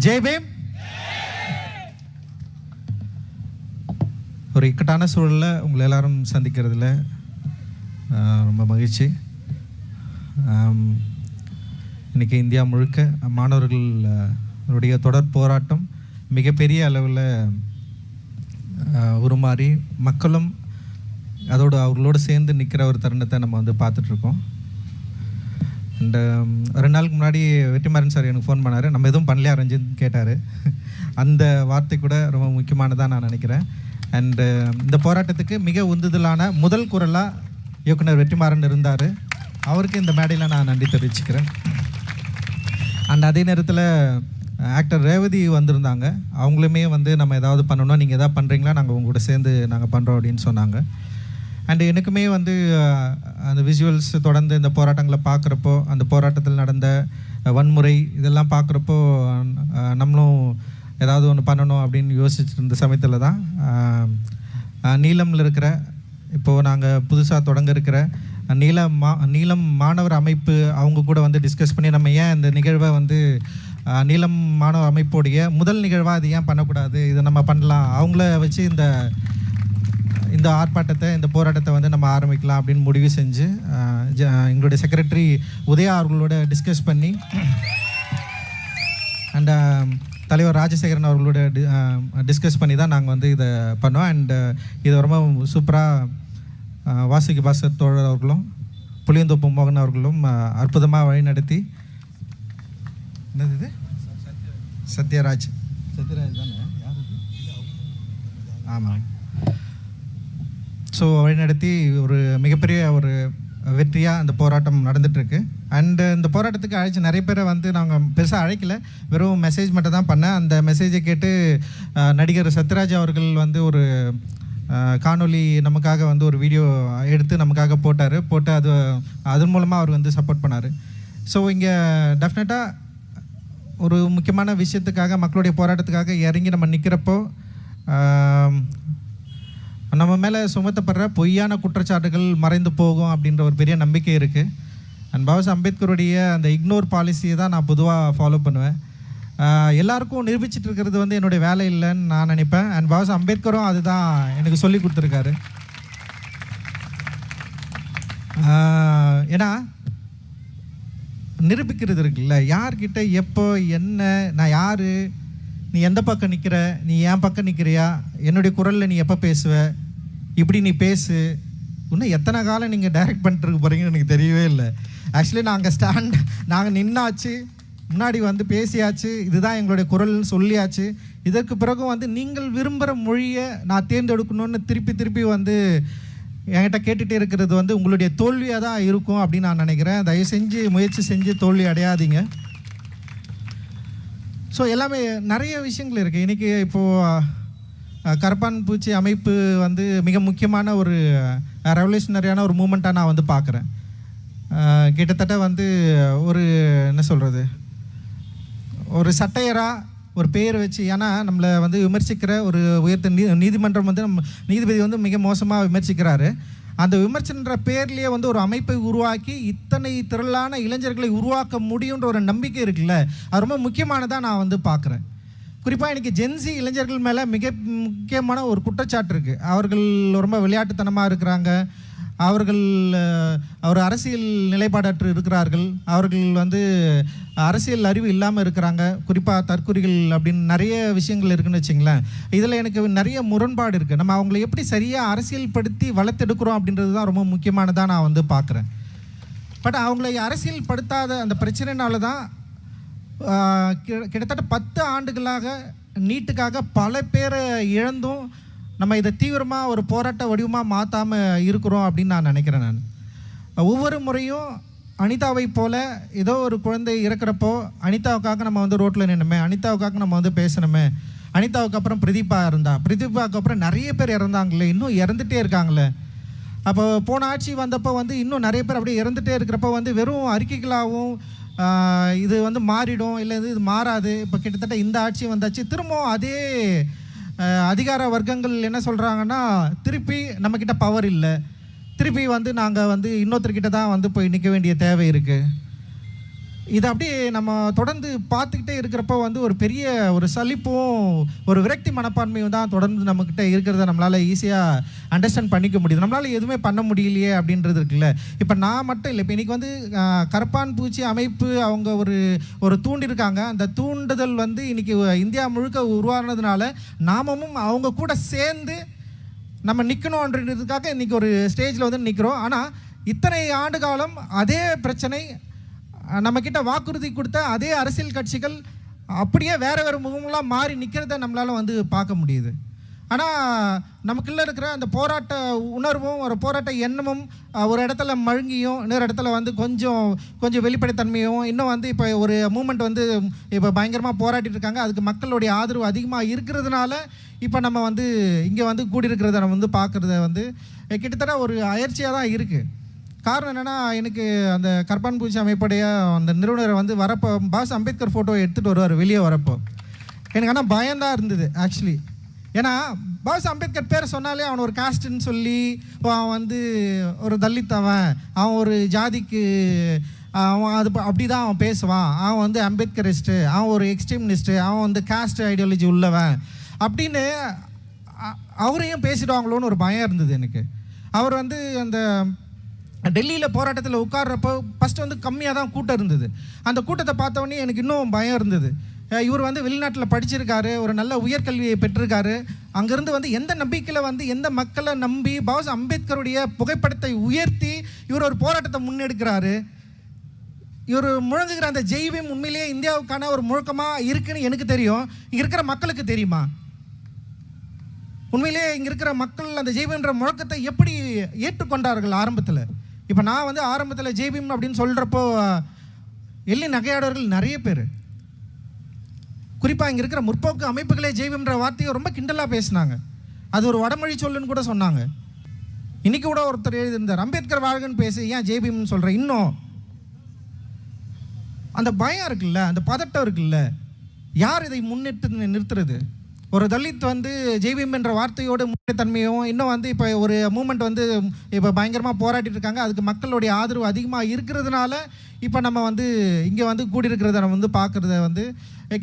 ஜெய் பீம். ஒரு இக்கட்டான சூழலில் உங்களை எல்லாரும் சந்திக்கிறதுல ரொம்ப மகிழ்ச்சி. இன்றைக்கி இந்தியா முழுக்க மாணவர்களுடைய தொடர் போராட்டம் மிகப்பெரிய அளவில் உருமாறி மக்களும் அவர்களோடு சேர்ந்து நிற்கிற ஒரு தருணத்தை நம்ம வந்து பார்த்துட்ருக்கோம். அண்ட் 2 நாளுக்கு முன்னாடி வெற்றிமாறன் சார் எனக்கு ஃபோன் பண்ணார். நம்ம எதுவும் பண்ணலையா ரஞ்சித்னு கேட்டார். அந்த வார்த்தை கூட ரொம்ப முக்கியமானதாக நான் நினைக்கிறேன். அண்டு இந்த போராட்டத்துக்கு மிக உந்துதலான முதல் குரலாக இயக்குனர் வெற்றிமாறன் இருந்தார். அவருக்கு இந்த மேடையில் நான் நன்றி தெரிவிச்சுக்கிறேன். அண்ட் அதே நேரத்தில் ஆக்டர் ரேவதி வந்திருந்தாங்க. அவங்களுமே வந்து நம்ம ஏதாவது பண்ணணும், நீங்கள் எதாவது பண்ணுறீங்களா, நாங்கள் உங்க கூட சேர்ந்து நாங்கள் பண்ணுறோம் அப்படின்னு சொன்னாங்க. அண்டு எனக்குமே வந்து அந்த விஷுவல்ஸ் தொடர்ந்து இந்த போராட்டங்களை பார்க்குறப்போ, அந்த போராட்டத்தில் நடந்த வன்முறை இதெல்லாம் பார்க்குறப்போ நம்மளும் ஏதாவது ஒன்று பண்ணணும் அப்படின்னு யோசிச்சுட்டு இருந்த சமயத்தில் தான் நீலமில் இருக்கிற, இப்போது நாங்கள் புதுசாக தொடங்க இருக்கிற நீலம் மாணவர் அமைப்பு அவங்க கூட வந்து டிஸ்கஸ் பண்ணி நம்ம ஏன் இந்த நிகழ்வை வந்து நீலம் மாணவர் அமைப்போடைய முதல் நிகழ்வாக அது ஏன் பண்ணக்கூடாது, இதை நம்ம பண்ணலாம், அவங்கள வச்சு இந்த ஆர்ப்பாட்டத்தை இந்த போராட்டத்தை வந்து நம்ம ஆரம்பிக்கலாம் அப்படின்னு முடிவு செஞ்சு எங்களுடைய செக்ரட்டரி உதயா அவர்களோட டிஸ்கஸ் பண்ணி அண்ட் தலைவர் ராஜசேகரன் அவர்களோட டிஸ்கஸ் பண்ணி தான் நாங்கள் வந்து இதை பண்ணோம். அண்டு இதை ரொம்ப சூப்பராக வாசுகி பாஸ்கர் தோழர் அவர்களும் புளியந்தோப்பு மோகன் அவர்களும் அற்புதமாக வழிநடத்தி, என்னது இது சத்யராஜ் தானே யார் இது? ஆமாம். ஸோ வழிநடத்தி ஒரு மிகப்பெரிய ஒரு வெற்றியாக அந்த போராட்டம் நடந்துகிட்ருக்கு. அண்டு இந்த போராட்டத்துக்கு அழைச்சி நிறைய பேரை வந்து நாங்கள் பெருசாக அழைக்கல, வெறும் மெசேஜ் மட்டும் தான் பண்ணேன். அந்த மெசேஜை கேட்டு நடிகர் சத்யராஜ் அவர்கள் வந்து ஒரு காணொலி நமக்காக வந்து ஒரு வீடியோ எடுத்து நமக்காக போட்டு அதன் மூலமாக அவர் வந்து சப்போர்ட் பண்ணார். ஸோ இங்கே டெஃபினட்டாக ஒரு முக்கியமான விஷயத்துக்காக, மக்களுடைய போராட்டத்துக்காக இறங்கி நம்ம நிற்கிறப்போ நம்ம மேலே சுமத்தப்படுற பொய்யான குற்றச்சாட்டுகள் மறைந்து போகும் அப்படின்ற ஒரு பெரிய நம்பிக்கை இருக்குது. அண்ட் பாபா அம்பேத்கருடைய அந்த இக்னோர் பாலிசியை தான் நான் பொதுவாக ஃபாலோ பண்ணுவேன். எல்லாருக்கும் நிரூபிச்சிட்டு இருக்கிறது வந்து என்னுடைய வேலை இல்லைன்னு நான் நினைப்பேன். அண்ட் பாபா அம்பேத்கரும் அதுதான் எனக்கு சொல்லி கொடுத்துருக்காரு. ஏன்னா நிரூபிக்கிறது இருக்குல்ல, யார்கிட்ட எப்போ என்ன, நான் யார், நீ எந்த பக்கம் நிற்கிற, நீ என் பக்கம் நிற்கிறியா, என்னுடைய குரலில் நீ எப்போ பேசுவ, இப்படி நீ பேசு, இன்னும் எத்தனை காலம் நீங்கள் டைரக்ட் பண்ணிட்டு போகிறீங்கன்னு எனக்கு தெரியவே இல்லை. ஆக்சுவலி நாங்கள் நின்னாச்சு, முன்னாடி வந்து பேசியாச்சு, இதுதான் எங்களுடைய குரல்னு சொல்லியாச்சு. இதற்கு பிறகும் வந்து நீங்கள் விரும்புகிற மொழியை நான் தேர்ந்தெடுக்கணும்னு திருப்பி வந்து என்கிட்ட கேட்டுகிட்டே இருக்கிறது வந்து உங்களுடைய தோல்வியாக தான் இருக்கும் அப்படின்னு நான் நினைக்கிறேன். தயவு செஞ்சு முயற்சி செஞ்சு தோல்வி அடையாதீங்க. ஸோ எல்லாமே நிறைய விஷயங்கள் இருக்குது. இன்றைக்கி இப்போது கரப்பான் பூச்சி அமைப்பு வந்து மிக முக்கியமான ஒரு ரெவல்யூஷனரியான ஒரு மூமெண்ட்டாக நான் வந்து பார்க்குறேன். கிட்டத்தட்ட வந்து ஒரு என்ன சொல்கிறது, ஒரு சட்டையராக ஒரு பேர் வச்சு, ஏன்னா நம்மளை வந்து விமர்சிக்கிற ஒரு உயர்த்த நீதிமன்றம் வந்து நீதிபதி வந்து மிக மோசமாக விமர்சிக்கிறாரு. அந்த விமர்சனன்ற பேர்லேயே வந்து ஒரு அமைப்பை உருவாக்கி இத்தனை திரளான இளைஞர்களை உருவாக்க முடியுன்ற ஒரு நம்பிக்கை இருக்குல்ல, அது ரொம்ப முக்கியமானதாக நான் வந்து பார்க்குறேன். குறிப்பாக இன்றைக்கி ஜென்சி இளைஞர்கள் மேலே மிக முக்கியமான ஒரு குற்றச்சாட்டு இருக்குது. அவர்கள் ரொம்ப விளையாட்டுத்தனமாக இருக்கிறாங்க, அவர்கள் ஒரு அரசியல் நிலைப்பாடற்று இருக்கிறார்கள், அவர்கள் வந்து அரசியல் அறிவு இல்லாமல் இருக்கிறாங்க, குறிப்பாக தற்குறிகள் அப்படின்னு நிறைய விஷயங்கள் இருக்குதுன்னு வச்சிங்களேன். இதில் எனக்கு நிறைய முரண்பாடு இருக்குது. நம்ம அவங்களை எப்படி சரியாக அரசியல் வளர்த்தெடுக்கிறோம் அப்படின்றது தான் ரொம்ப முக்கியமானதாக நான் வந்து பார்க்குறேன். பட் அவங்களை அரசியல் படுத்தாத அந்த பிரச்சனைனால தான் கிட்டத்தட்ட 10 ஆண்டுகளாக நீட்டுக்காக பல பேரை இழந்தும் நம்ம இதை தீவிரமாக ஒரு போராட்ட வடிவமாக மாற்றாமல் இருக்கிறோம் அப்படின்னு நான் நினைக்கிறேன். நான் ஒவ்வொரு முறையும் அனிதாவை போல் ஏதோ ஒரு குழந்தை இறக்குறப்போ அனிதாவுக்காக நம்ம வந்து ரோட்டில் நின்றுமே, அனிதாவுக்காக நம்ம வந்து பேசணுமே, அனிதாவுக்கு அப்புறம் பிரதீபாவுக்கு அப்புறம் நிறைய பேர் இறந்தாங்களே, இன்னும் இறந்துகிட்டே இருக்காங்களே. அப்போ போன ஆட்சி வந்தப்போ வந்து இன்னும் நிறைய பேர் அப்படியே இறந்துகிட்டே இருக்கிறப்போ வந்து வெறும் அறிக்கைகளாகவும் இது வந்து மாறிடும், இல்லை இது மாறாது. இப்போ கிட்டத்தட்ட இந்த ஆட்சி வந்தாச்சு, திரும்பவும் அதே அதிகார வர்க்கங்கள் என்ன சொல்கிறாங்கன்னா, திருப்பி நம்மக்கிட்ட பவர் இல்லை, திருப்பி வந்து நாங்கள் வந்து இன்னொருத்தர்கிட்ட தான் வந்து போய் நிற்க வேண்டிய தேவை இருக்குது. இதை அப்படியே நம்ம தொடர்ந்து பார்த்துக்கிட்டே இருக்கிறப்ப வந்து ஒரு பெரிய ஒரு சலிப்பும் ஒரு விரக்தி மனப்பான்மையும் தான் தொடர்ந்து நம்மக்கிட்ட இருக்கிறத நம்மளால் ஈஸியாக அண்டர்ஸ்டாண்ட் பண்ணிக்க முடியுது. நம்மளால் எதுவுமே பண்ண முடியலையே அப்படின்றது இருக்குல்ல. இப்போ நான் மட்டும் இல்லை, இப்போ இன்றைக்கி வந்து கரப்பான் பூச்சி அமைப்பு அவங்க ஒரு தூண்டிருக்காங்க. அந்த தூண்டுதல் வந்து இன்றைக்கி இந்தியா முழுக்க உருவானதுனால நாமமும் அவங்க கூட சேர்ந்து நம்ம நிற்கணுன்றதுக்காக இன்றைக்கி ஒரு ஸ்டேஜில் வந்து நிற்கிறோம். ஆனால் இத்தனை ஆண்டு காலம் அதே பிரச்சனை நம்மக்கிட்ட வாக்குறுதி கொடுத்த அதே அரசியல் கட்சிகள் அப்படியே வேறு முகமெல்லாம் மாறி நிற்கிறத நம்மளால் வந்து பார்க்க முடியுது. ஆனால் நமக்குள்ளே இருக்கிற அந்த போராட்ட உணர்வும் ஒரு போராட்ட எண்ணமும் ஒரு இடத்துல மழுங்கியும் இன்னொரு இடத்துல வந்து கொஞ்சம் வெளிப்படைத்தன்மையும் இன்னும் வந்து இப்போ ஒரு மூமெண்ட் வந்து இப்போ பயங்கரமாக போராட்டிட்டு இருக்காங்க. அதுக்கு மக்களுடைய ஆதரவு அதிகமாக இருக்கிறதுனால இப்போ நம்ம வந்து இங்கே வந்து கூடியிருக்கிறத நம்ம வந்து பார்க்குறத வந்து கிட்டத்தட்ட ஒரு அயற்சியாக தான் இருக்குது. காரணம் என்னென்னா, எனக்கு அந்த கரப்பான் பூச்சி அமைப்புடைய அந்த நிறுவனரை வந்து வரப்போ பாஸ் அம்பேத்கர் ஃபோட்டோ எடுத்துகிட்டு வருவார் வெளியே வரப்போ. எனக்கு ஆனால் பயம்தான் இருந்தது ஆக்சுவலி. ஏன்னா பாஸ் அம்பேத்கர் பேரை சொன்னாலே அவன் ஒரு காஸ்ட்டுன்னு சொல்லி அவன் வந்து ஒரு தலித்தவன், அவன் ஒரு ஜாதிக்கு அவன் அது அப்படி தான் அவன் பேசுவான், அவன் வந்து அம்பேத்கரிஸ்ட்டு, அவன் ஒரு எக்ஸ்ட்ரீமிஸ்ட்டு, அவன் வந்து காஸ்ட் ஐடியாலஜி உள்ளவன் அப்படின்னு அவரையும் பேசிடுவாங்களோன்னு ஒரு பயம் இருந்தது எனக்கு. அவர் வந்து அந்த டெல்லியில் போராட்டத்தில் உட்கார்றப்போ ஃபஸ்ட்டு வந்து கம்மியாக தான் கூட்டம் இருந்தது. அந்த கூட்டத்தை பார்த்தவொடனே எனக்கு இன்னும் பயம் இருந்தது. இவர் வந்து வெளிநாட்டில் படிச்சிருக்காரு, ஒரு நல்ல உயர்கல்வியை பெற்றிருக்காரு. அங்கேருந்து வந்து எந்த நம்பிக்கையில் வந்து எந்த மக்களை நம்பி பாஸ் அம்பேத்கருடைய புகைப்படத்தை உயர்த்தி இவர் ஒரு போராட்டத்தை முன்னெடுக்கிறாரு. இவர் முழங்குகிற அந்த ஜெய்பீம் உண்மையிலேயே இந்தியாவுக்கான ஒரு முழக்கமாக இருக்குன்னு எனக்கு தெரியும். இங்கே இருக்கிற மக்களுக்கு தெரியுமா? உண்மையிலேயே இங்கே இருக்கிற மக்கள் அந்த ஜெய்பீம்ன்ற முழக்கத்தை எப்படி ஏற்றுக்கொண்டார்கள் ஆரம்பத்தில்? இப்போ நான் வந்து ஆரம்பத்தில் ஜெய்பீம் அப்படின்னு சொல்கிறப்போ எள்ளி நகையாடவர்கள் நிறைய பேர், குறிப்பாக இங்கே இருக்கிற முற்போக்கு அமைப்புகளே ஜெய்பீம்ன்ற வார்த்தையை ரொம்ப கிண்டலாக பேசினாங்க. அது ஒரு வடமொழி சொல்லுன்னு கூட சொன்னாங்க. இன்றைக்கி கூட ஒருத்தர் எழுதியிருந்தார், அம்பேத்கர் வாழ்கன்னு பேசி ஏன் ஜெய்பீம்னு சொல்கிறேன். இன்னும் அந்த பயம் இருக்குல்ல, அந்த பதட்டம் இருக்குல்ல, யார் இதை முன்னிட்டு நிறுத்துறது? ஒரு தலித் வந்து ஜெய்பீம் என்ற வார்த்தையோட முக்கியத்தன்மையும் இன்னும் வந்து இப்போ ஒரு மூமெண்ட் வந்து இப்போ பயங்கரமாக போராட்டிட்டு இருக்காங்க. அதுக்கு மக்களுடைய ஆதரவு அதிகமாக இருக்கிறதுனால இப்போ நம்ம வந்து இங்கே வந்து கூடியிருக்கிறத நம்ம வந்து பார்க்குறத வந்து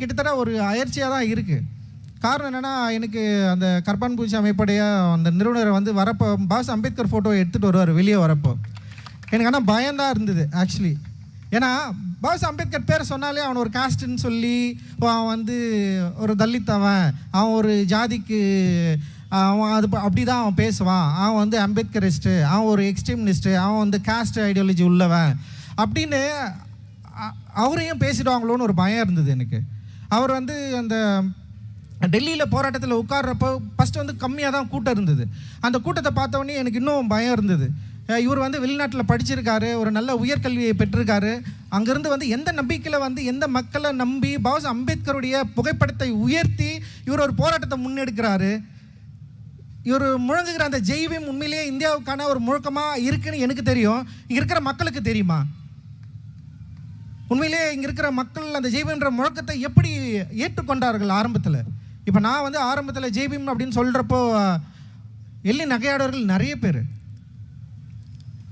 கிட்டத்தட்ட ஒரு அயற்சியாக தான் இருக்குது. காரணம் என்னென்னா, எனக்கு அந்த கரப்பான் பூச்சி அமைப்புடைய அந்த நிறுவனரை வந்து வரப்போ பாஸ் அம்பேத்கர் ஃபோட்டோ எடுத்துகிட்டு வருவார் வெளியே வரப்போ. எனக்கு ஆனால் பயம்தான் இருந்தது ஆக்சுவலி. ஏன்னா பாஸ் அம்பேத்கர் பேரை சொன்னாலே அவன் ஒரு காஸ்ட்டுன்னு சொல்லி அவன் வந்து ஒரு தலித்தவன், அவன் ஒரு ஜாதிக்கு அவன் அது அப்படி தான் அவன் பேசுவான், அவன் வந்து அம்பேத்கரிஸ்ட்டு, அவன் ஒரு எக்ஸ்ட்ரீமிஸ்ட்டு, அவன் வந்து காஸ்ட் ஐடியாலஜி உள்ளவன் அப்படின்னு அவரையும் பேசிடுவாங்களோன்னு ஒரு பயம் இருந்தது எனக்கு. அவர் வந்து அந்த டெல்லியில் போராட்டத்தில் உட்கார்றப்போ ஃபஸ்ட்டு வந்து கம்மியாக தான் கூட்டம் இருந்தது. அந்த கூட்டத்தை பார்த்தவொடனே எனக்கு இன்னும் பயம் இருந்தது. இவர் வந்து வெளிநாட்டில் படிச்சிருக்காரு, ஒரு நல்ல உயர்கல்வியை பெற்றிருக்காரு. அங்கேருந்து வந்து எந்த நம்பிக்கையில் வந்து எந்த மக்களை நம்பி பாஸ் அம்பேத்கருடைய புகைப்படத்தை உயர்த்தி இவர் ஒரு போராட்டத்தை முன்னெடுக்கிறாரு. இவர் முழங்குகிற அந்த ஜெய்பீம் உண்மையிலேயே இந்தியாவுக்கான ஒரு முழக்கமாக இருக்குன்னு எனக்கு தெரியும். இங்கே இருக்கிற மக்களுக்கு தெரியுமா? உண்மையிலேயே இங்கே இருக்கிற மக்கள் அந்த ஜெய்பீம்ன்ற முழக்கத்தை எப்படி ஏற்றுக்கொண்டார்கள் ஆரம்பத்தில்? இப்போ நான் வந்து ஆரம்பத்தில் ஜெய்பீம் அப்படின்னு சொல்கிறப்போ எள்ளி நகையாடவர்கள் நிறைய பேர்,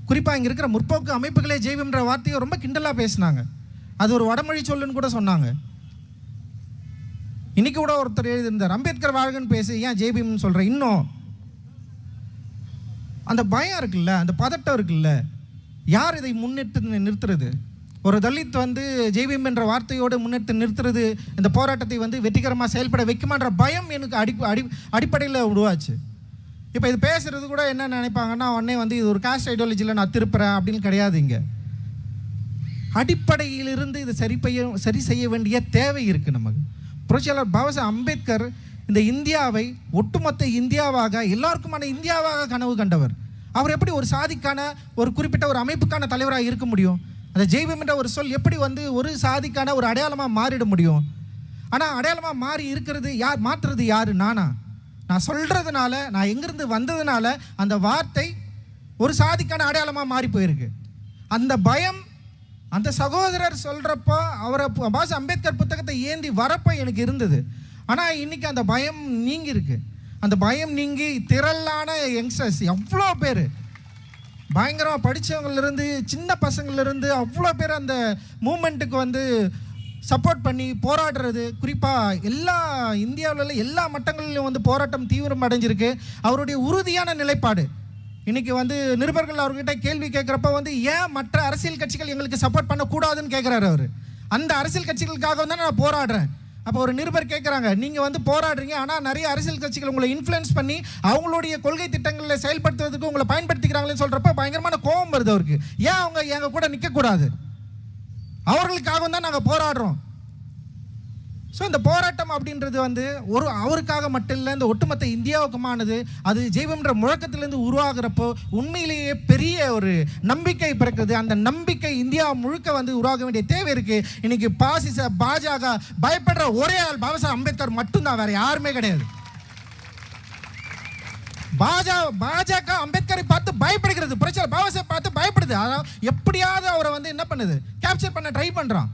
குறிப்பாக இங்கே இருக்கிற முற்போக்கு அமைப்புகளே ஜெய்பீம்ன்ற வார்த்தையை ரொம்ப கிண்டலாக பேசினாங்க. அது ஒரு வடமொழி சொல்லுன்னு கூட சொன்னாங்க. இன்றைக்கி கூட ஒருத்தர் எழுதியிருந்தார், அம்பேத்கர் வாழ்கன்னு பேசி ஏன் ஜெய்பீம்னு சொல்கிறேன். இன்னும் அந்த பயம் இருக்குல்ல, அந்த பதட்டம் இருக்குல்ல, யார் இதை முன்னிட்டு நிறுத்துறது? ஒரு தலித் வந்து ஜெய்பீம் என்ற வார்த்தையோடு முன்னிட்டு நிறுத்துறது இந்த போராட்டத்தை வந்து வெற்றிகரமாக செயல்பட வைக்குமான்ற பயம் எனக்கு அடிப்படையில் உருவாச்சு. இப்போ இது பேசுகிறது கூட என்ன நினைப்பாங்கன்னா, உடனே வந்து இது ஒரு காஸ்ட் ஐடியாலஜியில் நான் திருப்புறேன் அப்படின்னு கிடையாது. இங்கே அடிப்படையிலிருந்து இது சரி செய்ய வேண்டிய தேவை இருக்குது நமக்கு. புரட்சியாளர் பாபா அம்பேத்கர் இந்த இந்தியாவை ஒட்டுமொத்த இந்தியாவாக எல்லாருக்குமான இந்தியாவாக கனவு கண்டவர். அவர் எப்படி ஒரு சாதிக்கான ஒரு குறிப்பிட்ட ஒரு அமைப்புக்கான தலைவராக இருக்க முடியும்? அந்த ஜெய்பீம் என்ற ஒரு சொல் எப்படி வந்து ஒரு சாதிக்கான ஒரு அடையாளமாக மாறிட முடியும்? ஆனால் அடையாளமாக மாறி இருக்கிறது யார்? மாற்றுறது யார்? நான் சொல்கிறதுனால, நான் எங்கேருந்து வந்ததுனால அந்த வார்த்தை ஒரு சாதிக்கான அடையாளமாக மாறி போயிருக்கு. அந்த பயம் அந்த சகோதரர் சொல்கிறப்போ அவரை பாஸ் அம்பேத்கர் புத்தகத்தை ஏந்தி வரப்போ எனக்கு இருந்தது. ஆனால் இன்றைக்கி அந்த பயம் நீங்கி இருக்கு. அந்த பயம் நீங்கி திரளான யங்ஸ்டர்ஸ் எவ்வளோ பேர் பயங்கரமாக படித்தவங்கலேருந்து சின்ன பசங்கள்லேருந்து அவ்வளோ பேர் அந்த மூமெண்ட்டுக்கு வந்து சப்போர்ட் பண்ணி போராடுறது. குறிப்பாக எல்லா இந்தியாவில் எல்லா மட்டங்களிலும் வந்து போராட்டம் தீவிரம் அடைஞ்சிருக்கு. அவருடைய உறுதியான நிலைப்பாடு இன்றைக்கி வந்து நிருபர்கள் அவர்கிட்ட கேள்வி கேட்குறப்ப வந்து ஏன் மற்ற அரசியல் கட்சிகள் எங்களுக்கு சப்போர்ட் பண்ணக்கூடாதுன்னு கேட்குறாரு அவர். அந்த அரசியல் கட்சிகளுக்காக வந்து நான் போராடுறேன். அப்போ ஒரு நிருபர் கேட்குறாங்க, நீங்கள் வந்து போராடுறீங்க, ஆனால் நிறைய அரசியல் கட்சிகள் உங்களை இன்ஃப்ளூயன்ஸ் பண்ணி அவங்களுடைய கொள்கை திட்டங்களில் செயல்படுத்துவதற்கு உங்களை பயன்படுத்திக்கிறாங்களேன்னு சொல்கிறப்ப பயங்கரமான கோபம் வருது அவருக்கு. ஏன் அவங்க எங்கள் கூட நிற்கக்கூடாது? அவர்களுக்காக தான் நாங்கள் போராடுறோம். ஸோ இந்த போராட்டம் அப்படின்றது வந்து அவருக்காக மட்டும் இல்லை, இந்த ஒட்டுமொத்த இந்தியாவுக்குமானது. அது ஜெய்பம்ன்ற முழக்கத்திலேருந்து உருவாகிறப்போ உண்மையிலேயே பெரிய ஒரு நம்பிக்கை பிறக்குது. அந்த நம்பிக்கை இந்தியா முழுக்க வந்து உருவாக வேண்டிய தேவை இருக்குது. இன்னைக்கு பாசிச பாஜக பயப்படுற ஒரே ஆள் பாபா சாஹேப் அம்பேத்கர் மட்டும்தான், வேற யாருமே கிடையாது. பாஜக அம்பேத்கரை பார்த்து பயப்படுகிறது, பிரச்சனை பாபா சாஹேப் பார்த்து பயப்படுது. அதாவது எப்படியாவது அவரை வந்து என்ன பண்ணுது, கேப்சர் பண்ண ட்ரை பண்ணுறான்.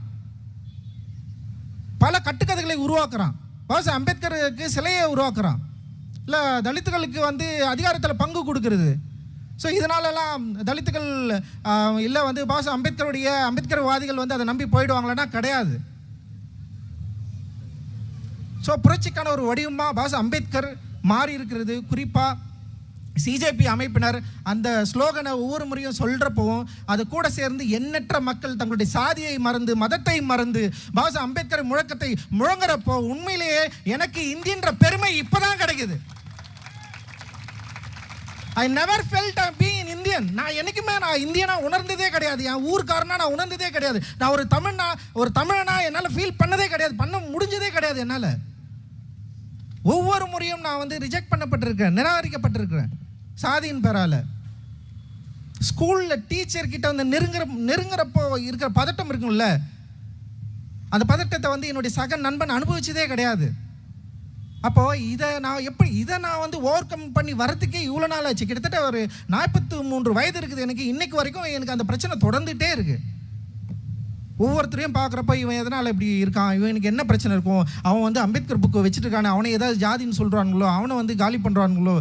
பல கட்டுக்கதைகளை உருவாக்குறான். பாபா சாஹேப் அம்பேத்கருக்கு சிலையை உருவாக்குறான், இல்லை தலித்துகளுக்கு வந்து அதிகாரத்தில் பங்கு கொடுக்கறது. ஸோ இதனாலலாம் தலித்துகள் இல்லை வந்து பாபா சாஹேப் அம்பேத்கர்வாதிகள் வந்து அதை நம்பி போயிடுவாங்களன்னா கிடையாது. ஸோ புரட்சிக்கான ஒரு வடிவமாக பாபா சாஹேப் அம்பேத்கர் மாறி இருக்கிறது. குறிப்பாக சிஜேபி அமைப்பினர் அந்த ஸ்லோகனை ஒவ்வொரு முறையும் சொல்கிறப்பவும் அது கூட சேர்ந்து எண்ணற்ற மக்கள் தங்களுடைய சாதியை மறந்து மதத்தை மறந்து பாபா சாஹேப் அம்பேத்கர் முழக்கத்தை முழங்குறப்போ உண்மையிலேயே எனக்கு இந்தியன்ற பெருமை இப்போதான் கிடைக்குது. I never felt being Indian. நான் என்னைக்குமே நான் இந்தியனா உணர்ந்ததே கிடையாது. என் ஊர்க்காரனா நான் உணர்ந்ததே கிடையாது. நான் ஒரு தமிழனா என்னால் ஃபீல் பண்ணதே கிடையாது, பண்ண முடிஞ்சதே கிடையாது என்னால். ஒவ்வொரு முறையும் நான் வந்து ரிஜெக்ட் பண்ணப்பட்டிருக்கிறேன், நிராகரிக்கப்பட்டிருக்கிறேன் சாதியின் பேரால். ஸ்கூலில் டீச்சர்கிட்ட வந்து நெருங்குறப்போ இருக்கிற பதட்டம் இருக்கும்ல, அந்த பதட்டத்தை வந்து என்னுடைய சக நண்பன் அனுபவிச்சதே கிடையாது. அப்போது இதை நான் வந்து ஓவர் கம் பண்ணி வரத்துக்கே இவ்வளோ நாள் ஆச்சு. கிட்டத்தட்ட ஒரு 43 வயது இருக்குது எனக்கு. இன்னைக்கு வரைக்கும் எனக்கு அந்த பிரச்சனை தொடர்ந்துகிட்டே இருக்குது. ஒவ்வொருத்தரையும் பார்க்குறப்ப இவன் எதனால் இப்படி இருக்கான், இவனுக்கு என்ன பிரச்சனை இருக்கும், அவன் வந்து அம்பேத்கர் புக்கு வச்சுட்டு இருக்கானே, அவனை ஏதாவது ஜாதின்னு சொல்கிறானுங்களோ, அவனை வந்து காலி பண்ணுறானுங்களோ,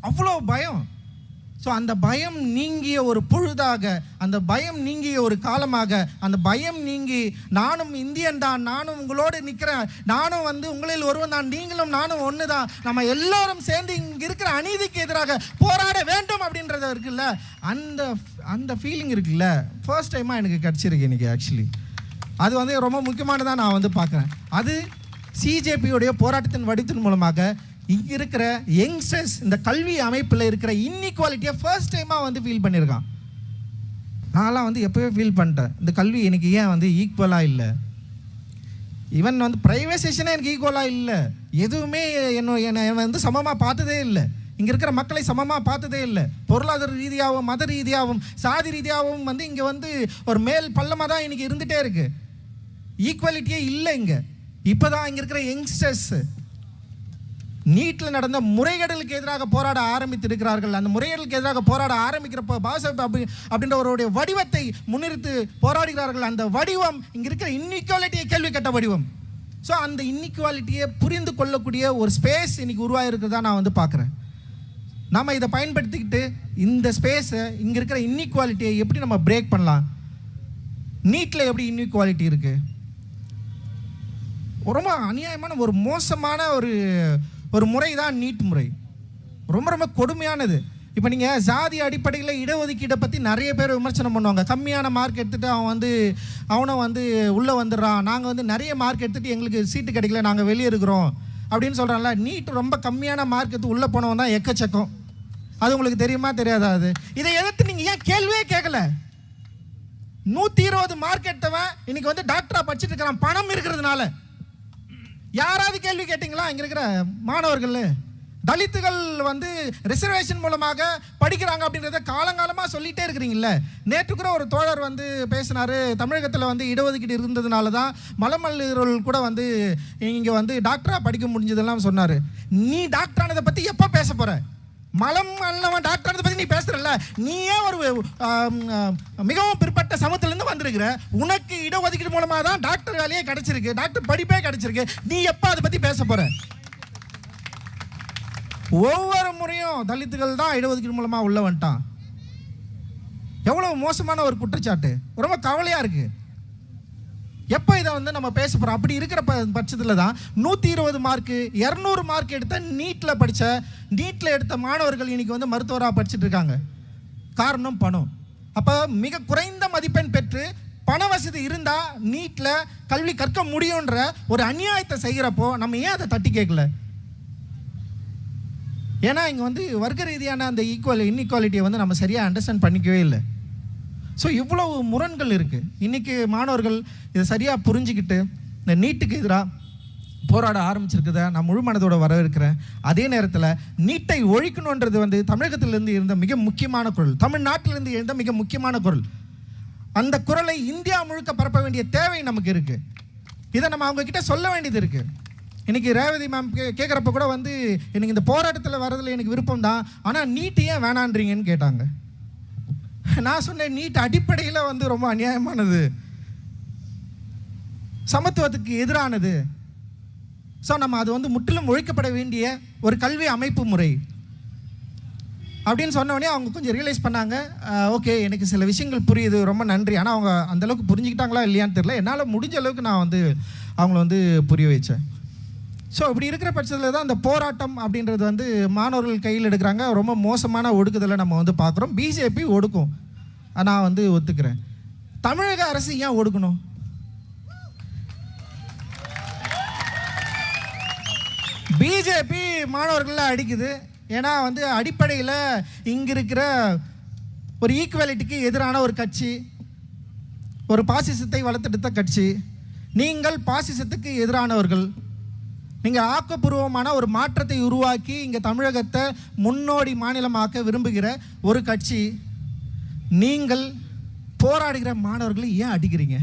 அவ்வளோ பயம். ஸோ அந்த பயம் நீங்கிய ஒரு பொழுதாக, அந்த பயம் நீங்கிய ஒரு காலமாக, அந்த பயம் நீங்கி நானும் இந்தியன் தான், நானும் உங்களோடு நிற்கிறேன், நானும் வந்து உங்களில் ஒருவன் தான், நீங்களும் நானும் ஒன்று தான், நம்ம எல்லோரும் சேர்ந்து இங்கே இருக்கிற அநீதிக்கு எதிராக போராட வேண்டும் அப்படின்றது இருக்குல்ல, அந்த ஃபீலிங் இருக்குல்ல, ஃபர்ஸ்ட் டைமாக எனக்கு கிடச்சிருக்கு இன்றைக்கி. ஆக்சுவலி அது வந்து ரொம்ப முக்கியமானதாக நான் வந்து பார்க்குறேன். அது சிஜேபியோடைய போராட்டத்தின் வடிவத்தின் மூலமாக இங்கே இருக்கிற யங்ஸ்டர்ஸ் இந்த கல்வி அமைப்பில் இருக்கிற இன்இக்வாலிட்டியை ஃபர்ஸ்ட் டைமாக வந்து ஃபீல் பண்ணியிருக்கான். நான்லாம் வந்து எப்போவே ஃபீல் பண்ணிட்டேன், இந்த கல்வி எனக்கு ஏன் வந்து ஈக்குவலாக இல்லை, ஈவன் வந்து ப்ரைவேசேஷனே எனக்கு ஈக்குவலாக இல்லை, எதுவுமே என்னை வந்து சமமாக பார்த்ததே இல்லை, இங்கே இருக்கிற மக்களை சமமாக பார்த்ததே இல்லை, பொருளாதார ரீதியாகவும் மத ரீதியாகவும் சாதி ரீதியாகவும் வந்து இங்கே வந்து ஒரு மேல் பள்ளமாக தான் இன்றைக்கி இருந்துகிட்டே இருக்குது. ஈக்குவாலிட்டியே இல்லை இங்கே. இப்போ தான் இங்கே இருக்கிற யங்ஸ்டர்ஸ் நீட்டில் நடந்த முறைகேடுகளுக்கு எதிராக போராட ஆரம்பித்திருக்கிறார்கள். அந்த முறைகேடுகளுக்கு எதிராக போராட ஆரம்பிக்கிறப்போ பாபா சாஹேப் அப்படின்றவருடைய வடிவத்தை முன்னிறுத்து போராடுகிறார்கள். அந்த வடிவம் இங்கே இருக்கிற இன்இக்வாலிட்டியை கேள்வி கேட்ட வடிவம். ஸோ அந்த இன்இக்வாலிட்டியை புரிந்து கொள்ளக்கூடிய ஒரு ஸ்பேஸ் இன்னைக்கு உருவாகிருக்கிறதா நான் வந்து பார்க்குறேன். நம்ம இதை பயன்படுத்திக்கிட்டு இந்த ஸ்பேஸை, இங்கே இருக்கிற இன்இக்வாலிட்டியை எப்படி நம்ம பிரேக் பண்ணலாம். நீட்டில் எப்படி இன்இக்வாலிட்டி இருக்குது, ரொம்ப அநியாயமான ஒரு மோசமான ஒரு முறை தான் நீட் முறை. ரொம்ப ரொம்ப கொடுமையானது. இப்போ நீங்கள் ஜாதி அடிப்படையில் இடஒதுக்கீடை பற்றி நிறைய பேர் விமர்சனம் பண்ணுவாங்க. கம்மியான மார்க் எடுத்துகிட்டு அவனை வந்து உள்ளே வந்துடுறான், நாங்கள் வந்து நிறைய மார்க் எடுத்துகிட்டு எங்களுக்கு சீட்டு கிடைக்கல, நாங்கள் வெளியே இருக்கிறோம் அப்படின்னு சொல்கிறான்ல. நீட் ரொம்ப கம்மியான மார்க் எடுத்து உள்ளே போனவன் தான் எக்கச்சக்கம். அது உங்களுக்கு தெரியுமா தெரியாதா? அது இதை எதிர்த்து நீங்கள் ஏன் கேள்வியே கேட்கல? 120 மார்க் எடுத்தவன் இன்னைக்கு வந்து டாக்டராக படிச்சுட்டு இருக்கிறான், பணம் இருக்கிறதுனால. யாராவது கேள்வி கேட்டிங்களா? இங்கே இருக்கிற மாணவர்கள், தலித்துகள் வந்து ரிசர்வேஷன் மூலமாக படிக்கிறாங்க அப்படின்றத காலங்காலமாக சொல்லிகிட்டே இருக்கிறீங்கள. நேற்று கூட ஒரு தோழர் வந்து பேசினார், தமிழகத்தில் வந்து இடஒதுக்கீடு இருந்ததுனால தான் மலமல்லூர்கள் கூட வந்து இங்கே வந்து டாக்டராக படிக்க முடிஞ்சதெல்லாம் சொன்னார். நீ டாக்டரானதை பற்றி எப்போ பேச போகிற? மலம் அல்லவன் டாக்டர் பற்றி நீ பேசுறல்ல, நீயே ஒரு மிகவும் பிற்பட்ட சமூகத்திலேருந்து வந்திருக்கிற, உனக்கு இடஒதுக்கீடு மூலமாக தான் டாக்டர் வேலையே கிடைச்சிருக்கு, டாக்டர் படிப்பே கிடைச்சிருக்கு, நீ எப்போ அதை பற்றி பேச போற? ஒவ்வொரு முறையும் தலித்துகள் தான் இடஒதுக்கீடு மூலமாக உள்ள வந்துட்டான். எவ்வளோ மோசமான ஒரு குற்றச்சாட்டு, ரொம்ப கவலையாக இருக்குது. எப்போ இதை வந்து நம்ம பேச போகிறோம்? அப்படி இருக்கிற பட்சத்தில் தான் 120 மார்க்கு 200 மார்க் எடுத்த நீட்டில் எடுத்த மாணவர்கள் இன்னைக்கு வந்து மருத்துவராக படிச்சுட்டு இருக்காங்க. காரணம் பணம். அப்போ மிக குறைந்த மதிப்பெண் பெற்று பண வசதி இருந்தால் நீட்டில் கல்வி கற்க முடியுன்ற ஒரு அநியாயத்தை செய்கிறப்போ நம்ம ஏன் அதை தட்டி கேட்கல? ஏன்னா இங்கே வந்து வர்க்க ரீதியான அந்த இன்இக்வாலிட்டியை வந்து நம்ம சரியாக அண்டர்ஸ்டாண்ட் பண்ணிக்கவே இல்லை. ஸோ இவ்வளவு முரண்கள் இருக்குது. இன்றைக்கி மாணவர்கள் இதை சரியாக புரிஞ்சுக்கிட்டு இந்த நீட்டுக்கு எதிராக போராட ஆரம்பிச்சிருக்குத நான் முழு மனதோட வரவேற்கிறேன். அதே நேரத்தில் நீட்டை ஒழிக்கணுன்றது வந்து தமிழகத்திலிருந்து இருந்த மிக முக்கியமான குரல், தமிழ்நாட்டிலிருந்து இருந்த மிக முக்கியமான குரல். அந்த குரலை இந்தியா முழுக்க பரப்ப வேண்டிய தேவை நமக்கு இருக்குது. இதை நம்ம அவங்கக்கிட்ட சொல்ல வேண்டியது இருக்குது. இன்றைக்கி ரேவதி மேம் கேட்குறப்ப கூட வந்து எனக்கு இந்த போராட்டத்தில் வரதில் எனக்கு விருப்பம் தான், ஆனால் நீட்டு ஏன் வேணான்றீங்கன்னு கேட்டாங்க. நான் சொன்னேன், நீட் அடிப்படையில் வந்து ரொம்ப அநியாயமானது, சமத்துவத்துக்கு எதிரானது. ஸோ நம்ம அது வந்து முற்றிலும் ஒழிக்கப்பட வேண்டிய ஒரு கல்வி அமைப்பு முறை அப்படின்னு சொன்னோடனே அவங்க கொஞ்சம் ரியலைஸ் பண்ணாங்க. ஓகே, எனக்கு சில விஷயங்கள் புரியுது, ரொம்ப நன்றி. ஆனால் அவங்க அந்தளவுக்கு புரிஞ்சுக்கிட்டாங்களா இல்லையான்னு தெரியல. என்னால் முடிஞ்ச அளவுக்கு நான் வந்து அவங்கள வந்து புரிய வச்சேன். ஸோ இப்படி இருக்கிற பட்சத்தில் தான் அந்த போராட்டம் அப்படின்றது வந்து மாணவர்கள் கையில் எடுக்கிறாங்க. ரொம்ப மோசமான ஒடுக்குதலை நம்ம வந்து பார்க்குறோம். பிஜேபி ஒடுக்கும், நான் வந்து ஒத்துக்கிறேன். தமிழக அரசு ஏன் ஒடுக்கணும்? பிஜேபி மாணவர்களை அடிக்குது. ஏன்னா வந்து அடிப்படையில் இங்கே இருக்கிற ஒரு ஈக்குவாலிட்டிக்கு எதிரான ஒரு கட்சி, ஒரு பாசிசத்தை வளர்த்தெடுத்த கட்சி. நீங்கள் பாசிசத்துக்கு எதிரானவர்கள். நீங்கள் ஆக்கப்பூர்வமான ஒரு மாற்றத்தை உருவாக்கி இங்கே தமிழகத்தை முன்னோடி மாநிலமாக்க விரும்புகிற ஒரு கட்சி. நீங்கள் போராடுகிற மாணவர்களை ஏன் அடிக்கிறீங்க?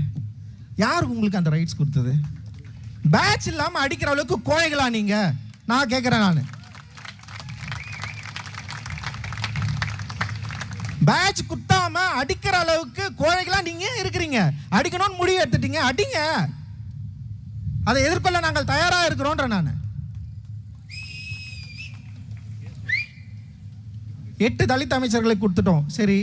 யார் உங்களுக்கு அந்த ரைட்ஸ் கொடுத்தது? பேட்ச் இல்லாமல் அடிக்கிற அளவுக்கு கோழைகளா நீங்கள்? நான் கேட்குறேன். நான் பேட்ச் குத்தாம அடிக்கிற அளவுக்கு கோழைகளா நீங்க இருக்கிறீங்க. அடிக்கணும்னு முடிவு எடுத்துட்டீங்க, அடிங்க. அதை எதிர்கொள்ள நாங்கள் தயாரா இருக்கிறோன்ற. நான் 8 தலித் அமைச்சர்களை கொடுத்துட்டோம். சரி,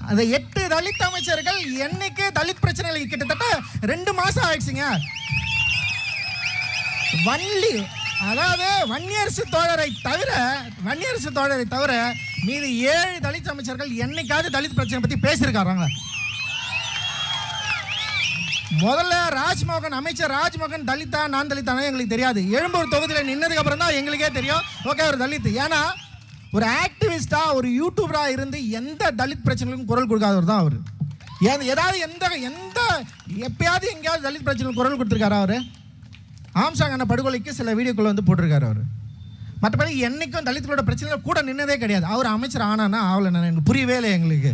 அந்த 8 தலித் அமைச்சர்கள் என்னைக்கு தலித் பிரச்சனைகள் கிட்டத்தட்ட 2 மாசம் ஆயிடுச்சுங்க. அதாவது வன்னியரசு தோழரை தவிர மீது 7 தலித் அமைச்சர்கள் என்னைக்காவது தலித் பிரச்சனை பத்தி பேசியிருக்காங்க? முதல்ல அமைச்சர் ராஜ்மோகன் தலித்தா நான் தலித்தானே எங்களுக்கு தெரியாது. எழும்பூர் தொகுதியில் நின்னதுக்கு அப்புறம் தான் எங்களுக்கே தெரியும், ஓகே ஒரு தலித். ஏன்னா ஒரு ஆக்டிவிஸ்டா ஒரு யூடியூபரா இருந்து எந்த தலித் பிரச்சனைகளுக்கும் குரல் கொடுக்காதவர் தான் அவர். ஏதாவது எப்பயாவது எங்கேயாவது தலித் பிரச்சனைகளுக்கு குரல் கொடுத்துருக்காரா அவர்? ஆம்சாங் அண்ணா படுகொலைக்கு சில வீடியோக்கள் வந்து போட்டிருக்காரு அவர். மற்றபடி என்னைக்கும் தலித்துகளோட பிரச்சனைகள் கூட நின்னதே கிடையாது. அவர் அமைச்சர் ஆனானா ஆகலை, எனக்கு புரியவே இல்லை எங்களுக்கு.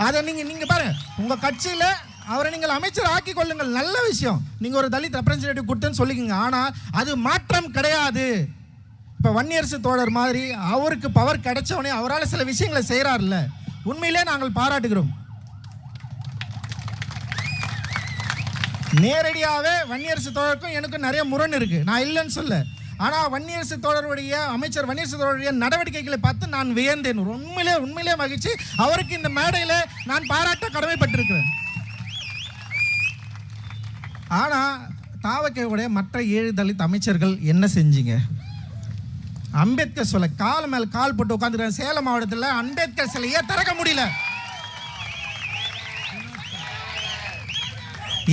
அதை நீங்கள் பாருங்க, உங்கள் கட்சியில் அவரை நீங்கள் அமைச்சர் ஆக்கி கொள்ளுங்கள், நல்ல விஷயம். நீங்கள் ஒரு தலித் ரெப்ரஸன்டேட்டிவ் கொடுத்தேன்னு சொல்லிக்கோங்க. ஆனால் அது மாற்றம் கிடையாது. இப்போ வன்னியரசு தோழர் மாதிரி அவருக்கு பவர் கிடைச்சவனே அவரால் சில விஷயங்களை செய்கிறார்ல, உண்மையிலே நாங்கள் பாராட்டுகிறோம். நேரடியாகவே வன்னியரசு தோழருக்கும் எனக்கும் நிறைய முரண் இருக்குது, நான் இல்லைன்னு சொல்ல. ஆனால் வன்னியரசு தோழருடைய அமைச்சர் வன்னியரசு தோழருடைய நடவடிக்கைகளை பார்த்து நான் வியந்தேன். உண்மையிலே மகிழ்ச்சி. அவருக்கு இந்த மேடையில் நான் பாராட்ட கடமைப்பட்டிருக்கிறேன். ஆனால் தாவக்கையுடைய மற்ற 7 தலித் அமைச்சர்கள் என்ன செஞ்சீங்க? அம்பேத்கர் சிலை கால் மேல் கால் போட்டு உட்காந்துருக்க சேலம் மாவட்டத்தில் அம்பேத்கர் சிலையே திறக்க முடியல.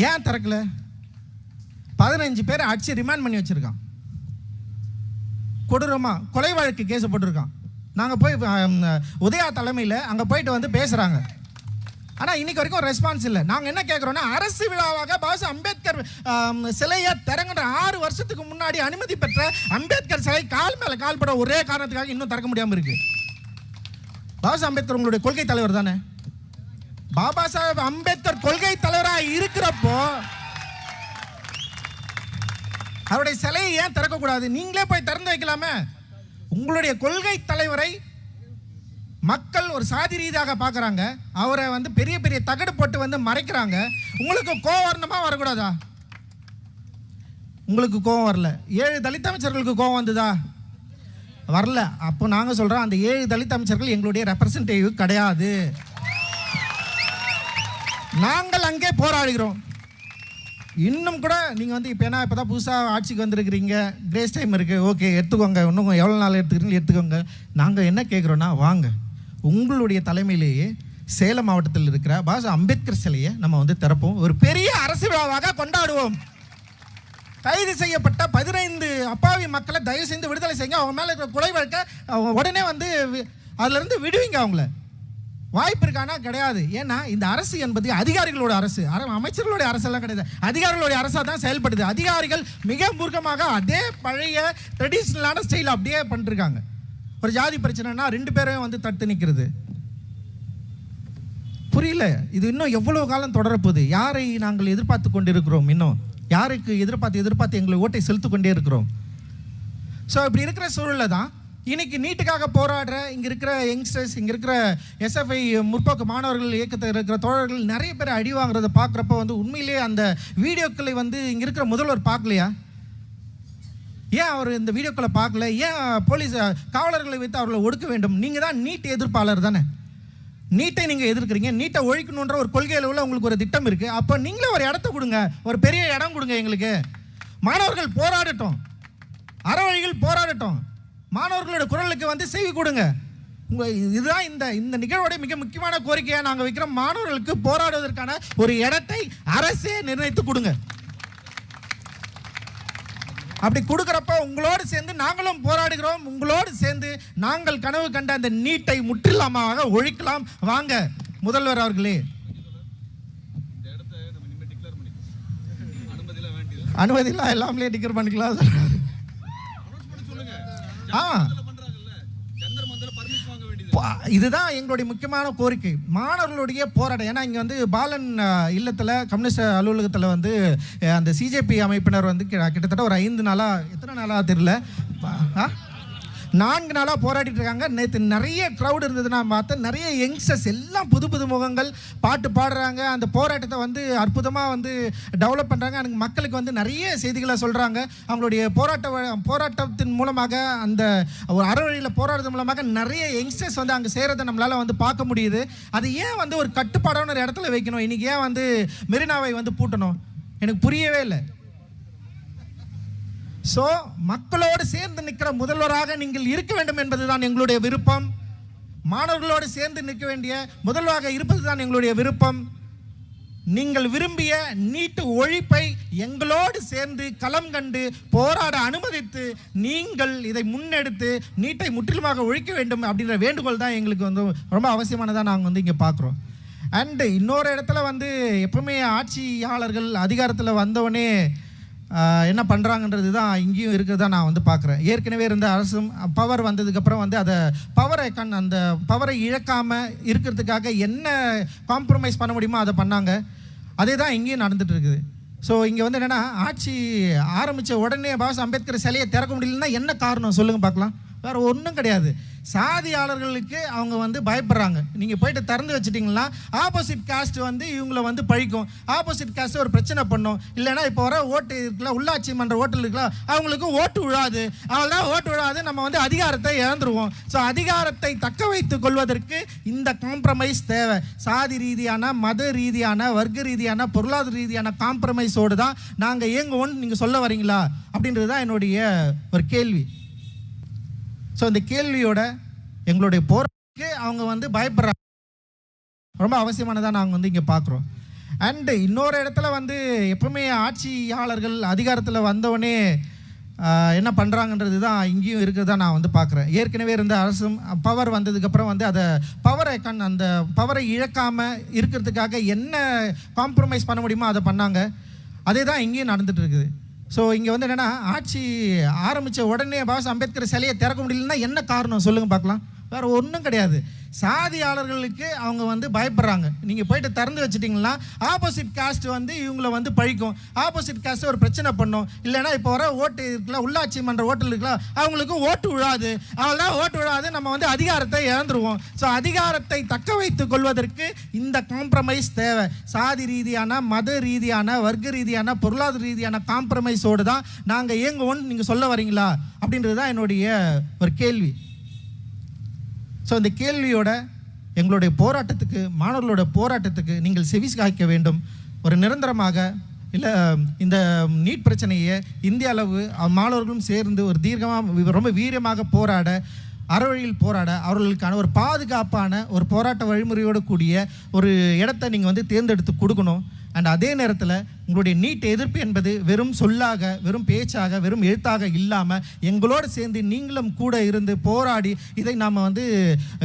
ஏன் திறக்கல? 15 பேரை அடிச்சு ரிமாண்ட் பண்ணி வச்சிருக்கான். கொடூரமா கொலை வழக்கு கேஸ் போட்டிருக்கான். நாங்கள் போய் உதயா தலைமையில் அங்கே போயிட்டு வந்து பேசுகிறாங்க. ஆனால் இன்னைக்கு வரைக்கும் ரெஸ்பான்ஸ் இல்லை. நாங்கள் என்ன கேட்குறோன்னா, அரசு விழாவாக பாபா அம்பேத்கர் சிலையை திறங்குற 6 வருஷத்துக்கு முன்னாடி அனுமதி பெற்ற அம்பேத்கர் சிலை கால் மேலே கால் பட ஒரே காரணத்துக்காக இன்னும் திறக்க முடியாமல் இருக்கு. பாபா அம்பேத்கர் உங்களுடைய கொள்கை தலைவர் தானே? பாபா சாஹேப் அம்பேத்கர் கொள்கை தலைவராக இருக்கிறப்போ அவருடைய சிலையை ஏன் திறக்கக்கூடாது? நீங்களே போய் திறந்து வைக்கலாமே. உங்களுடைய கொள்கை தலைவரை மக்கள் ஒரு சாதி ரீதியாக பார்க்குறாங்க, அவரை வந்து பெரிய பெரிய தகடு போட்டு வந்து மறைக்கிறாங்க. உங்களுக்கு கோவம் வரணுமா வரக்கூடாதா? உங்களுக்கு கோவம் வரல. 7 தலித் அமைச்சர்களுக்கு கோவம் வந்ததா? வரல. அப்போ நாங்கள் சொல்கிறோம், அந்த 7 தலித் அமைச்சர்கள் எங்களுடைய ரெப்ரசன்டேட்டிவ் கிடையாது. நாங்கள் அங்கே போராடுகிறோம். இன்னும் கூட நீங்கள் வந்து இப்போ ஏன்னா இப்போ தான் புதுசாக ஆட்சிக்கு வந்திருக்கிறீங்க, கிரேஸ் டைம் இருக்குது, ஓகே எடுத்துக்கோங்க, இன்னும் எவ்வளோ நாள் எடுத்துக்கிறீங்க எடுத்துக்கோங்க. நாங்கள் என்ன கேட்குறோன்னா, வாங்க உங்களுடைய தலைமையிலேயே சேலம் மாவட்டத்தில் இருக்கிற பாஸ் அம்பேத்கர் சிலையை நம்ம வந்து திறப்போம், ஒரு பெரிய அரசு விழாவாக கொண்டாடுவோம். கைது செய்யப்பட்ட 15 அப்பாவி மக்களை தயவு செய்து விடுதலை செய்யுங்க. அவங்க மேலே இருக்கிற கொலை வழக்கை உடனே வந்து அதிலிருந்து விடுவீங்க. அவங்கள வாய்ப்பு இருக்கானா? கிடையாது. ஏன்னா இந்த அரசு என்பது அதிகாரிகளோட அரசு, அமைச்சர்களுடைய அரசெல்லாம் கிடையாது, அதிகாரிகளுடைய அரசாக தான் செயல்படுது. அதிகாரிகள் மிக மூர்க்கமாக அதே பழைய ட்ரெடிஷ்னலான ஸ்டைல் அப்படியே பண்ணிருக்காங்க. ஒரு ஜாதி பிரச்சனைனா 2 பேரையும் வந்து தடுத்து நிற்கிறது. புரியல, இது இன்னும் எவ்வளவு காலம் தொடரப்போகுது? யாரை நாங்கள் எதிர்பார்த்து கொண்டிருக்கிறோம்? இன்னும் யாருக்கு எதிர்பார்த்து எங்களை ஓட்டை செலுத்து கொண்டே இருக்கிறோம்? ஸோ இப்படி இருக்கிற சூழலில் தான் இன்னைக்கு நீட்டுக்காக போராடுற இங்கே இருக்கிற யங்ஸ்டர்ஸ், இங்கே இருக்கிற எஸ்எஃப்ஐ முற்போக்கு மாணவர்கள் இயக்கத்தில் இருக்கிற தோழர்கள் நிறைய பேர் அடி வாங்குறத பார்க்குறப்ப வந்து உண்மையிலேயே அந்த வீடியோக்களை வந்து இங்கே இருக்கிற முதல்வர் பார்க்கலையா? ஏன் அவர் இந்த வீடியோக்களை பார்க்கல? ஏன் போலீஸ் காவலர்களை வைத்து அவர்களை ஒடுக்க வேண்டும்? நீங்கள் தான் நீட் எதிர்ப்பாளர் தானே, நீட்டை நீங்கள் எதிர்க்கிறீங்க, நீட்டை ஒழிக்கணுன்ற ஒரு கொள்கையில் உள்ள உங்களுக்கு ஒரு திட்டம் இருக்குது. அப்போ நீங்களே ஒரு இடத்த கொடுங்க, ஒரு பெரிய இடம் கொடுங்க எங்களுக்கு. மாணவர்கள் போராடட்டும், அறவழிகள் போராடட்டும், மாணவர்களோட குரலுக்கு வந்து செய்தி கொடுங்க. இதுதான் இந்த நிகழ்வோட மிக முக்கியமான கோரிக்கையாக நாங்கள் வைக்கிறோம். மாணவர்களுக்கு போராடுவதற்கான ஒரு இடத்தை அரசே நிர்ணயித்து கொடுங்க. அப்படி கொடுக்குறப்ப உங்களோடு சேர்ந்து நாங்களும் போராடுகிறோம். உங்களோடு சேர்ந்து நாங்கள் கனவு கண்ட அந்த நீட்டை முற்றிலுமாக ஒழிக்கலாம். வாங்க முதல்வர் அவர்களே. அனுமதியெல்லாம் எல்லாமே டிக்கெட் பண்ணிக்கலாம். இதுதான் எங்களுடைய முக்கியமான கோரிக்கை, மாணவர்களுடைய போராட்டம். ஏன்னா இங்கே வந்து பாலன் இல்லத்தில் கம்யூனிஸ்ட் அலுவலகத்தில் வந்து அந்த சிஜேபி அமைப்பினர் வந்து கிட்டத்தட்ட ஒரு 5 நாளாக, எத்தனை நாளாக தெரியல, 4 நாளாக போராடிட்டு இருக்காங்க. நேற்று நிறைய க்ரௌட் இருந்தது, நான் பார்த்தேன். நிறைய யங்ஸ்டர்ஸ் எல்லாம் புது முகங்கள் பாட்டு பாடுறாங்க. அந்த போராட்டத்தை வந்து அற்புதமாக வந்து டெவலப் பண்ணுறாங்க. எனக்கு மக்களுக்கு வந்து நிறைய செய்திகளை சொல்கிறாங்க. அவங்களுடைய போராட்டத்தின் மூலமாக, அந்த ஒரு அறவழியில் போராடுறது மூலமாக நிறைய யங்ஸ்டர்ஸ் வந்து அங்கே செய்கிறத நம்மளால் வந்து பார்க்க முடியுது. அது ஏன் வந்து ஒரு கட்டுப்பாடான ஒரு இடத்துல வைக்கணும்? இன்றைக்கி ஏன் வந்து மெரினாவை வந்து பூட்டணும்? எனக்கு புரியவே இல்லை. ஸோ மக்களோடு சேர்ந்து நிற்கிற முதல்வராக நீங்கள் இருக்க வேண்டும் என்பதுதான் எங்களுடைய விருப்பம். மாணவர்களோடு சேர்ந்து நிற்க வேண்டிய முதல்வராக இருப்பது தான் எங்களுடைய விருப்பம். நீங்கள் விரும்பிய நீட்டு ஒழிப்பை எங்களோடு சேர்ந்து களம் கண்டு போராட அனுமதித்து நீங்கள் இதை முன்னெடுத்து நீட்டை முற்றிலுமாக ஒழிக்க வேண்டும் அப்படின்ற வேண்டுகோள் தான் எங்களுக்கு வந்து ரொம்ப அவசியமானதாக நாங்கள் வந்து இங்கே பார்க்குறோம். அண்டு இன்னொரு இடத்துல வந்து எப்பவுமே ஆட்சியாளர்கள் அதிகாரத்தில் வந்தவொடனே என்ன பண்ணுறாங்கன்றது தான் இங்கேயும் இருக்கிறதா நான் வந்து பார்க்குறேன். ஏற்கனவே இருந்த அரசும் பவர் வந்ததுக்கப்புறம் வந்து அதை அந்த பவரை இழக்காமல் இருக்கிறதுக்காக என்ன காம்ப்ரமைஸ் பண்ண முடியுமோ அதை பண்ணாங்க. அதே தான் இங்கேயும் நடந்துட்டு இருக்குது. ஸோ இங்கே வந்து என்னென்னா, ஆட்சி ஆரம்பித்த உடனே பாஸ் அம்பேத்கர் சிலையை திறக்க முடியலன்னா என்ன காரணம் சொல்லுங்கள் பார்க்கலாம். வேறு ஒன்றும் கிடையாது. சாதியாளர்களுக்கு அவங்க வந்து பயப்படுறாங்க. நீங்கள் போயிட்டு திறந்து வச்சுட்டிங்கன்னா ஆப்போசிட் காஸ்ட் வந்து இவங்களை வந்து பழிக்கும், ஆப்போசிட் காஸ்ட் ஒரு பிரச்சனை பண்ணும். இல்லைன்னா இப்போ வர ஓட்டு இருக்கலாம், உள்ளாட்சி மன்ற ஓட்டு இருக்கலாம், அவங்களுக்கு ஓட்டு விழாது. அவங்களாம் ஓட்டு விழாது, நம்ம வந்து அதிகாரத்தை இழந்துருவோம். ஸோ அதிகாரத்தை தக்க வைத்து கொள்வதற்கு இந்த காம்ப்ரமைஸ் தேவை. சாதி ரீதியான, மத ரீதியான, வர்க்க ரீதியான, பொருளாதார ரீதியான காம்ப்ரமைஸோடு தான் நாங்கள் இயங்குவோம்னு நீங்கள் சொல்ல வரீங்களா அப்படின்றது தான் என்னுடைய ஒரு கேள்வி. ஸோ இந்த கேள்வியோட எங்களுடைய போராட்டத்துக்கு அவங்க வந்து பயப்படுறாங்க, ரொம்ப அவசியமானதாக நாங்கள் வந்து இங்கே பார்க்குறோம். அண்டு இன்னொரு இடத்துல வந்து எப்பவுமே ஆட்சியாளர்கள் அதிகாரத்தில் வந்தவொடனே என்ன பண்ணுறாங்கன்றது தான் இங்கேயும் இருக்கிறதா நான் வந்து பார்க்குறேன். ஏற்கனவே இருந்த அரசும் பவர் வந்ததுக்கப்புறம் வந்து அதை அந்த பவரை இழக்காமல் இருக்கிறதுக்காக என்ன காம்ப்ரமைஸ் பண்ண முடியுமோ அதை பண்ணாங்க. அதே தான் இங்கேயும் நடந்துட்டு இருக்குது. ஸோ இங்கே வந்து என்னென்னா, ஆட்சி ஆரம்பித்த உடனே பாஸ் அம்பேத்கர் சிலையை திறக்க முடியலன்னா என்ன காரணம் சொல்லுங்கள் பார்க்கலாம். வேறு ஒன்றும் கிடையாது. சாதியாளர்களுக்கு அவங்க வந்து பயப்படுறாங்க. நீங்கள் போயிட்டு திறந்து வச்சுட்டிங்கன்னா ஆப்போசிட் காஸ்ட் வந்து இவங்களை வந்து பழிக்கும், ஆப்போசிட் காஸ்ட் ஒரு பிரச்சனை பண்ணும். இல்லைன்னா இப்போ வர ஓட்டு இருக்கலாம், உள்ளாட்சி மன்ற ஓட்டு இருக்கலாம், அவங்களுக்கு ஓட்டு விழாது. அவங்களாம் ஓட்டு விழாது, நம்ம வந்து அதிகாரத்தை இழந்துருவோம். ஸோ அதிகாரத்தை தக்க வைத்து கொள்வதற்கு இந்த காம்ப்ரமைஸ் தேவை. சாதி ரீதியான, மத ரீதியான, வர்க்க ரீதியான, பொருளாதார ரீதியான காம்ப்ரமைஸோடு தான் நாங்கள் இயங்குவோம்னு நீங்கள் சொல்ல வரீங்களா அப்படின்றது தான் என்னுடைய ஒரு கேள்வி. ஸோ இந்த கேள்வியோட எங்களுடைய போராட்டத்துக்கு, மாணவர்களோட போராட்டத்துக்கு நீங்கள் செவி சாய்க்க வேண்டும். ஒரு நிரந்தரமாக இல்லை இந்த நீட் பிரச்சனையை இந்திய அளவு மாணவர்களும் சேர்ந்து ஒரு தீர்க்கமாக ரொம்ப வீரியமாக போராட, அறவழியில் போராட, அவர்களுக்கான ஒரு பாதுகாப்பான ஒரு போராட்ட வழிமுறையோடு கூடிய ஒரு இடத்த நீங்கள் வந்து தேர்ந்தெடுத்து கொடுக்கணும். அண்ட் அதே நேரத்தில் உங்களுடைய நீட் எதிர்ப்பு என்பது வெறும் சொல்லாக, வெறும் பேச்சாக, வெறும் எழுத்தாக இல்லாமல் எங்களோடு சேர்ந்து நீங்களும் கூட இருந்து போராடி இதை நாம் வந்து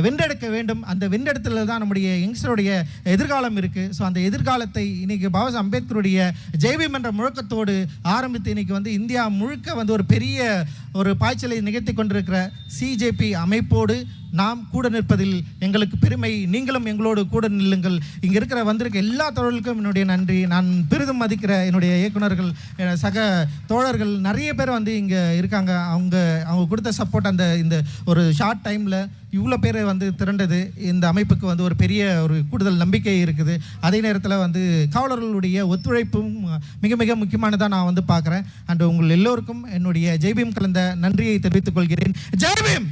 வென்றெடுக்க வேண்டும். அந்த வென்றெடுத்துல தான் நம்முடைய யங்ஸ்டருடைய எதிர்காலம் இருக்குது. ஸோ அந்த எதிர்காலத்தை இன்றைக்கி பாபா அம்பேத்கருடைய ஜெய்பீம் என்ற முழக்கத்தோடு ஆரம்பித்து இன்றைக்கி வந்து இந்தியா முழுக்க வந்து ஒரு பெரிய ஒரு பாய்ச்சலை நிகழ்த்தி கொண்டிருக்கிற சிஜேபி அமைப்போடு நாம் கூட நிற்பதில் எங்களுக்கு பெருமை. நீங்களும் எங்களோடு கூட நில்லுங்கள். இங்கே இருக்கிற வந்திருக்க எல்லா தோழர்களுக்கும் என்னுடைய நன்றி. நான் பெரிதும் மதிக்கிற என்னுடைய இயக்குனர்கள், சக தோழர்கள் நிறைய பேர் வந்து இங்கே இருக்காங்க. அவங்க கொடுத்த சப்போர்ட், இந்த ஒரு ஷார்ட் டைமில் இவ்வளோ பேர் வந்து திரண்டது இந்த அமைப்புக்கு வந்து ஒரு பெரிய ஒரு கூடுதல் நம்பிக்கை இருக்குது. அதே நேரத்தில் வந்து காவலர்களுடைய ஒத்துழைப்பும் மிக மிக முக்கியமானதாக நான் வந்து பார்க்குறேன். அண்ட் உங்கள் எல்லோருக்கும் என்னுடைய ஜெய்பீம் கலந்த நன்றியை தெரிவித்துக் கொள்கிறேன். ஜெய்பீம்.